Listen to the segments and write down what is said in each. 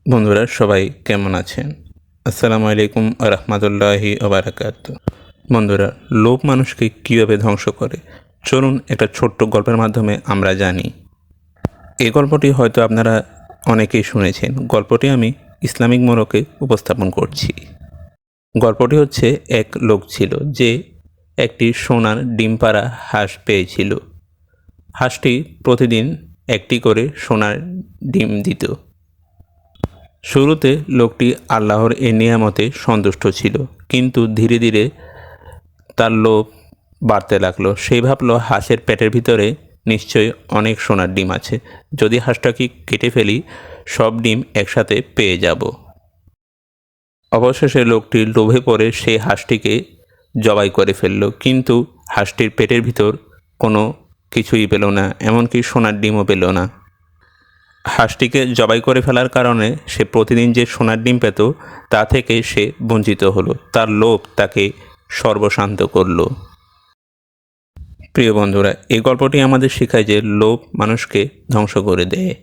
বন্ধুরা সবাই কেমন আছেন? আসসালামু আলাইকুম ওয়া রাহমাতুল্লাহি ওয়া বারাকাতুহু। বন্ধুরা, লোভ মানুষকে কীভাবে ধ্বংস করে চলুন একটা ছোট্ট গল্পের মাধ্যমে আমরা জানি। এই গল্পটি হয়তো আপনারা অনেকেই শুনেছেন। গল্পটি আমি ইসলামিক মোড়কে উপস্থাপন করছি। গল্পটি হচ্ছে, এক লোক ছিল যে একটি সোনার ডিম পাড়া হাঁস পেয়েছিল। হাঁসটি প্রতিদিন একটি করে সোনার ডিম দিত। শুরুতে লোকটি আল্লাহর এই নিয়ামতে সন্তুষ্ট ছিল, কিন্তু ধীরে ধীরে তার লোভ বাড়তে লাগলো। সে ভাবলো হাঁসের পেটের ভিতরে নিশ্চয়ই অনেক সোনার ডিম আছে, যদি হাঁসটাকে কেটে ফেলি সব ডিম একসাথে পেয়ে যাব। অবশেষে লোকটি লোভে পড়ে সেই হাঁসটিকে জবাই করে ফেলল, কিন্তু হাঁসটির পেটের ভিতর কোনো কিছুই পেল না, এমনকি সোনার ডিমও পেল না। হাঁসটিকে জবাই করে ফেলার কারণে সে প্রতিদিন যে সোনার ডিম পেত তা থেকে সে বঞ্চিত হলো। তার লোভ তাকে সর্বশান্ত করল। প্রিয় বন্ধুরা, এই গল্পটি আমাদের শেখায় যে লোভ মানুষকে ধ্বংস করে দেয়।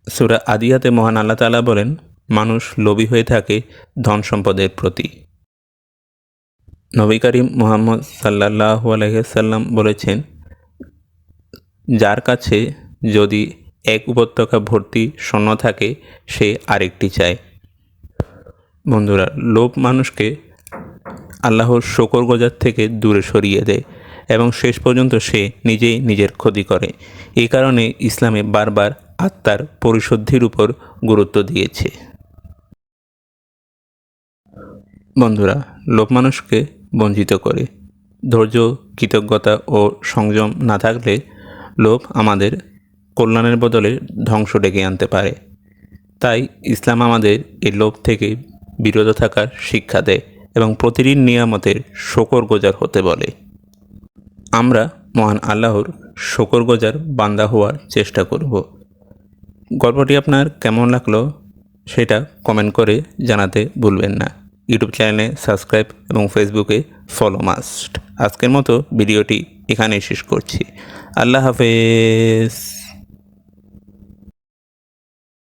সূরা আদিয়াতে মহান আল্লাহ তাআলা বলেন, মানুষ লোভী হয়ে থাকে ধন সম্পদের প্রতি। নবী করিম মুহাম্মদ সাল্লাল্লাহু আলাইহি ওয়াসাল্লাম বলেছেন, যার কাছে যদি এক উপত্যকা ভর্তি স্বর্ণ থাকে সে আরেকটি চায়। বন্ধুরা, লোভ মানুষকে আল্লাহর শুকরগুজার থেকে দূরে সরিয়ে দেয় এবং শেষ পর্যন্ত সে নিজেই নিজের ক্ষতি করে। এই কারণে ইসলামে বারবার আত্মার পরিশুদ্ধির উপর গুরুত্ব দিয়েছে। বন্ধুরা, লোভ মানুষকে বঞ্চিত করে। ধৈর্য, কৃতজ্ঞতা ও সংযম না থাকলে লোভ আমাদের কল্যাণের বদলে ধ্বংস ডেকে আনতে পারে। তাই ইসলাম আমাদের এই লোভ থেকে বিরত থাকার শিক্ষা দেয় এবং প্রতিটি নিয়ামতের শুকরগুজার হতে বলে। আমরা মহান আল্লাহর শুকরগুজার বান্দা হওয়ার চেষ্টা করব। গল্পটি আপনার কেমন লাগলো সেটা কমেন্ট করে জানাতে ভুলবেন না। ইউটিউব চ্যানেলে সাবস্ক্রাইব এবং ফেসবুকে ফলো মাস্ট। আজকের মতো ভিডিওটি এখানেই শেষ করছি। আল্লাহ হাফেজ।